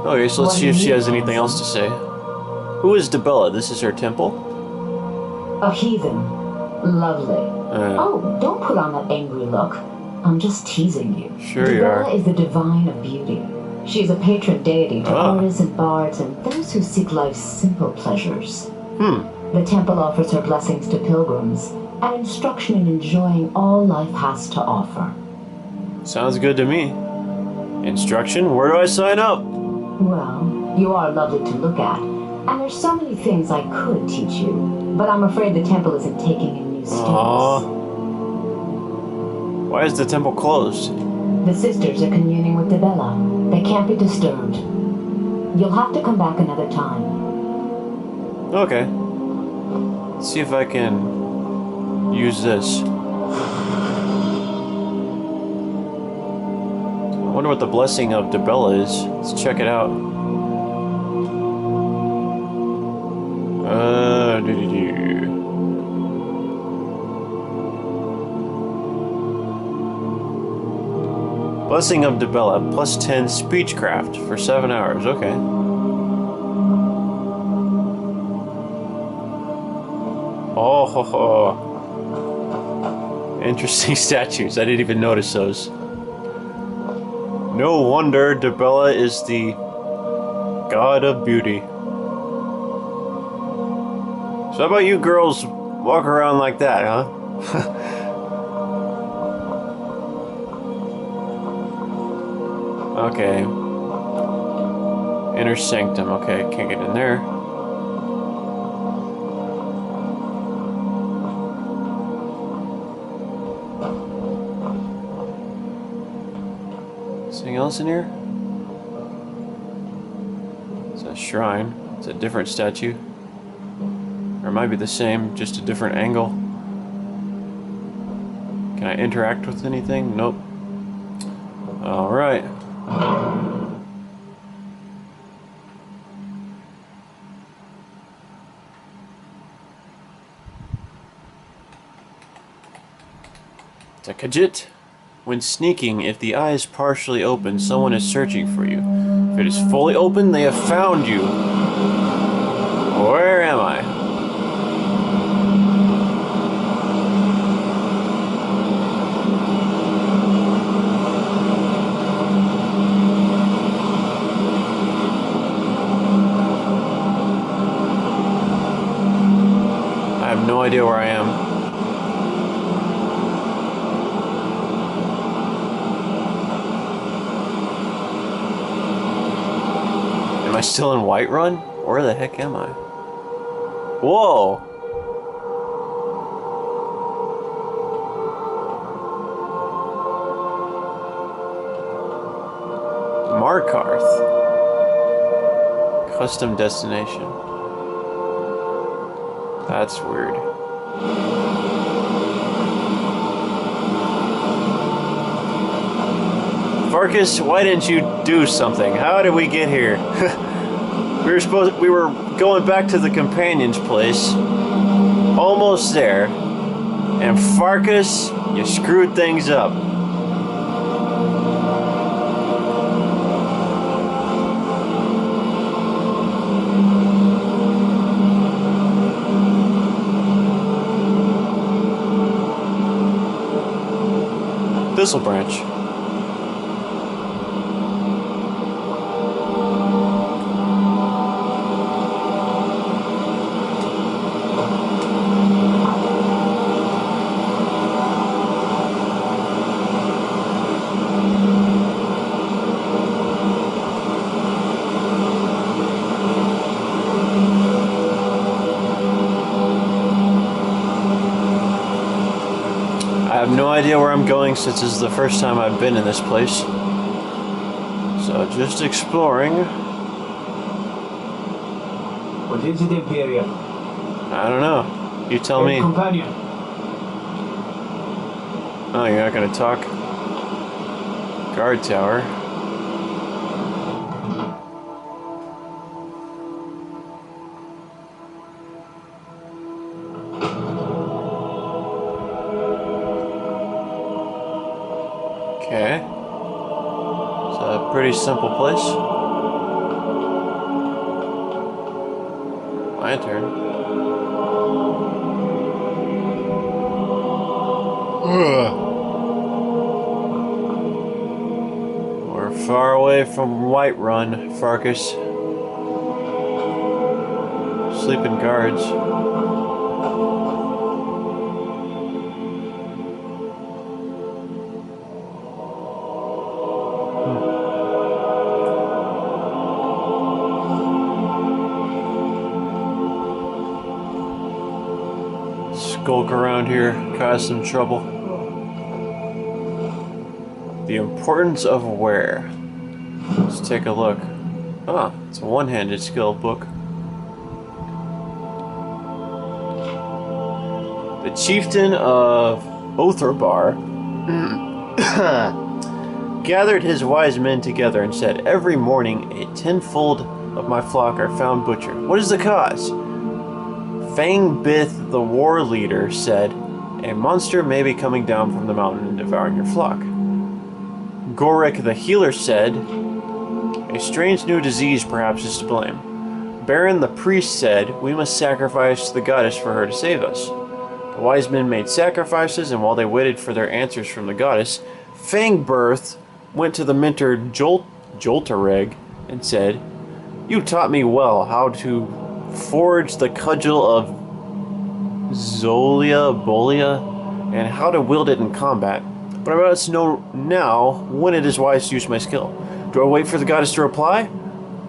Okay, so let's see if she has anything else to say. Who is Debella? This is her temple? A heathen. Lovely. Oh, don't put on that angry look. I'm just teasing you. Sure you are. Debella is the divine of beauty. She is a patron deity to artists and bards and those who seek life's simple pleasures. The temple offers her blessings to pilgrims and instruction in enjoying all life has to offer. Sounds good to me. Instruction? Where do I sign up? Well, you are lovely to look at, and there's so many things I could teach you, but I'm afraid the temple isn't taking in new students. Why is the temple closed? The sisters are communing with Debella. They can't be disturbed. You'll have to come back another time. Okay. Let's see if I can use this. I wonder what the blessing of Debella is. Let's check it out. Blessing of Debella, plus 10 speechcraft for 7 hours. Okay. Oh, ho, ho. Interesting statues. I didn't even notice those. No wonder Debella is the god of beauty. So how about you girls walk around like that, huh? Okay. Inner sanctum. Okay, can't get in there. Anything else in here? It's a shrine. It's a different statue. Or it might be the same, just a different angle. Can I interact with anything? Nope. Alright. It's a Khajiit. When sneaking, if the eye is partially open, someone is searching for you. If it is fully open, they have found you. Where am I? I have no idea where I am. Am I still in Whiterun? Where the heck am I? Whoa! Markarth. Custom destination. That's weird. Farkas, why didn't you do something? How did we get here? we were going back to the companion's place. Almost there. And Farkas, you screwed things up. Thistle branch. I have no idea where I'm going since this is the first time I've been in this place. So just exploring. What is it, Imperial? I don't know. You tell me. Companion. Oh, you're not gonna talk? Guard tower. Okay. It's a pretty simple place. lantern. We're far away from Whiterun, Farkas. Sleeping guards. Skulk around here, cause some trouble. The importance of where. Let's take a look. Ah, it's a one-handed skill book. The chieftain of Otherbar gathered his wise men together and said, "Every morning a tenfold of my flock are found butchered. What is the cause?" Fangbith, the war leader, said, "A monster may be coming down from the mountain and devouring your flock." Gorik, the healer, said, "A strange new disease perhaps is to blame." Baron, the priest, said, "We must sacrifice to the goddess for her to save us." The wise men made sacrifices, and while they waited for their answers from the goddess, Fangbirth went to the mentor Joltareg and said, "You taught me well how to forge the cudgel of Bolia, and how to wield it in combat. But I must know now when it is wise to use my skill. Do I wait for the goddess to reply,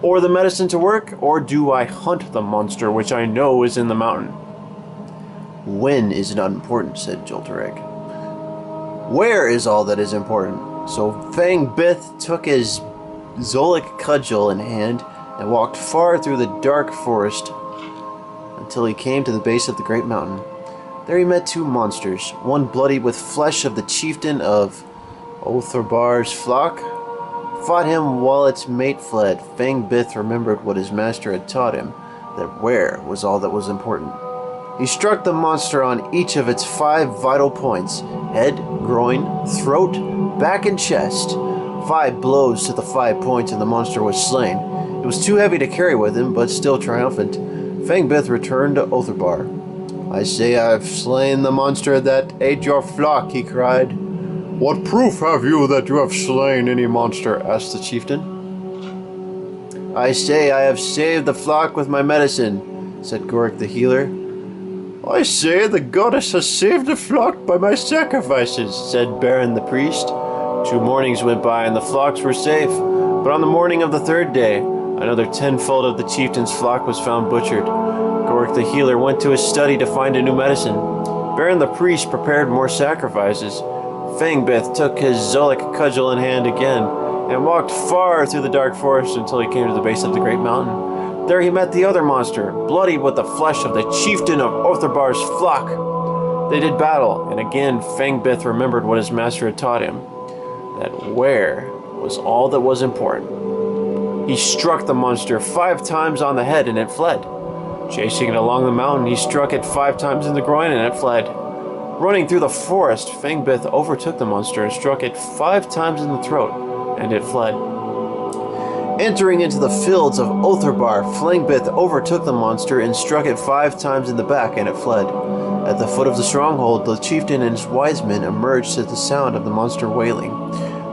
or the medicine to work, or do I hunt the monster which I know is in the mountain?" "When is not important," said Joltareg. "Where is all that is important." So Fangbith took his Zolik cudgel in hand and walked far through the dark forest until he came to the base of the great mountain. There he met two monsters, one bloody with flesh of the chieftain of Otherbar's flock. Fought him while its mate fled. Fangbith remembered what his master had taught him, that where was all that was important. He struck the monster on each of its 5 vital points: head, groin, throat, back, and chest. 5 blows to the 5 points and the monster was slain. It was too heavy to carry with him, but still triumphant. Fangbith returned to Otherbar. "I say I have slain the monster that ate your flock," he cried. "What proof have you that you have slain any monster?" asked the chieftain. "I say I have saved the flock with my medicine," said Gorik the healer. "I say the goddess has saved the flock by my sacrifices," said Baron the priest. 2 mornings went by and the flocks were safe, but on the morning of the 3rd day, another tenfold of the chieftain's flock was found butchered. Gorik the healer went to his study to find a new medicine. Baron the priest prepared more sacrifices. Fangbith took his Zolik cudgel in hand again and walked far through the dark forest until he came to the base of the great mountain. There he met the other monster, bloody with the flesh of the chieftain of Otherbar's flock. They did battle, and again Fangbith remembered what his master had taught him, that where was all that was important. He struck the monster 5 times on the head and it fled. Chasing it along the mountain, he struck it 5 times in the groin and it fled. Running through the forest, Fangbith overtook the monster and struck it 5 times in the throat, and it fled. Entering into the fields of Otherbar, Fangbith overtook the monster and struck it 5 times in the back, and it fled. At the foot of the stronghold, the chieftain and his wise men emerged to the sound of the monster wailing.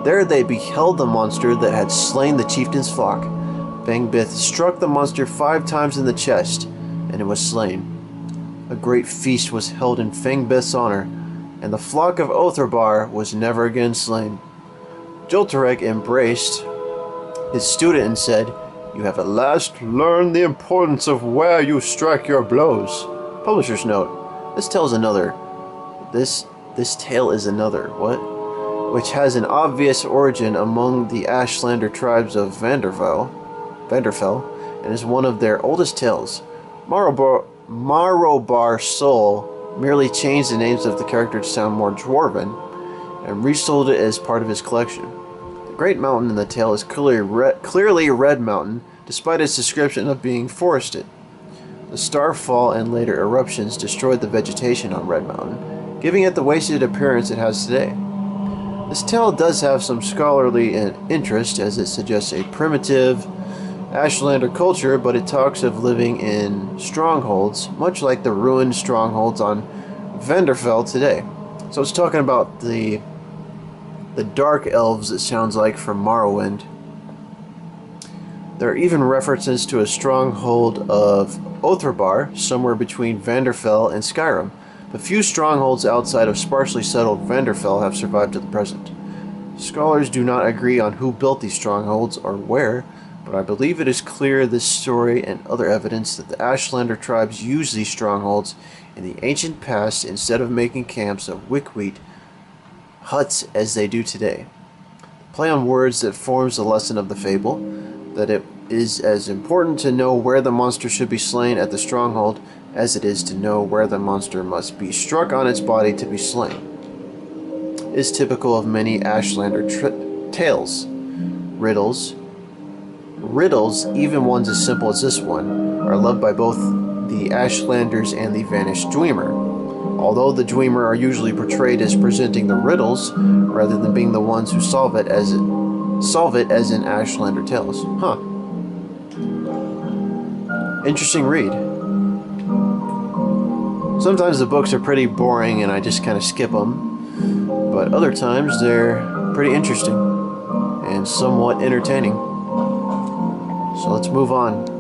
There they beheld the monster that had slain the chieftain's flock. Fangbith struck the monster 5 times in the chest, and it was slain. A great feast was held in Fangbith's honor, and the flock of Otherbar was never again slain. Joltareg embraced his student and said, "You have at last learned the importance of where you strike your blows." Publisher's note. This tale is another. Which has an obvious origin among the Ashlander tribes of Vanderfell, and is one of their oldest tales. Marobar Soul merely changed the names of the character to sound more dwarven, and resold it as part of his collection. The Great Mountain in the tale is clearly Red Mountain, despite its description of being forested. The starfall and later eruptions destroyed the vegetation on Red Mountain, giving it the wasted appearance it has today. This tale does have some scholarly interest, as it suggests a primitive Ashlander culture, but it talks of living in strongholds, much like the ruined strongholds on Vanderfell today. So it's talking about the dark elves, it sounds like, from Morrowind. There are even references to a stronghold of Othrabar, somewhere between Vanderfell and Skyrim, but few strongholds outside of sparsely settled Vanderfell have survived to the present. Scholars do not agree on who built these strongholds or where, but I believe it is clear this story and other evidence that the Ashlander tribes used these strongholds in the ancient past instead of making camps of wickweed huts as they do today. The play on words that forms the lesson of the fable, that it is as important to know where the monster should be slain at the stronghold as it is to know where the monster must be struck on its body to be slain, is typical of many Ashlander tales. Riddles, even ones as simple as this one, are loved by both the Ashlanders and the vanished Dwemer, although the Dwemer are usually portrayed as presenting the riddles rather than being the ones who solve it as in Ashlander tales. Huh. Interesting read. Sometimes the books are pretty boring and I just kind of skip them, but other times they're pretty interesting and somewhat entertaining. So let's move on.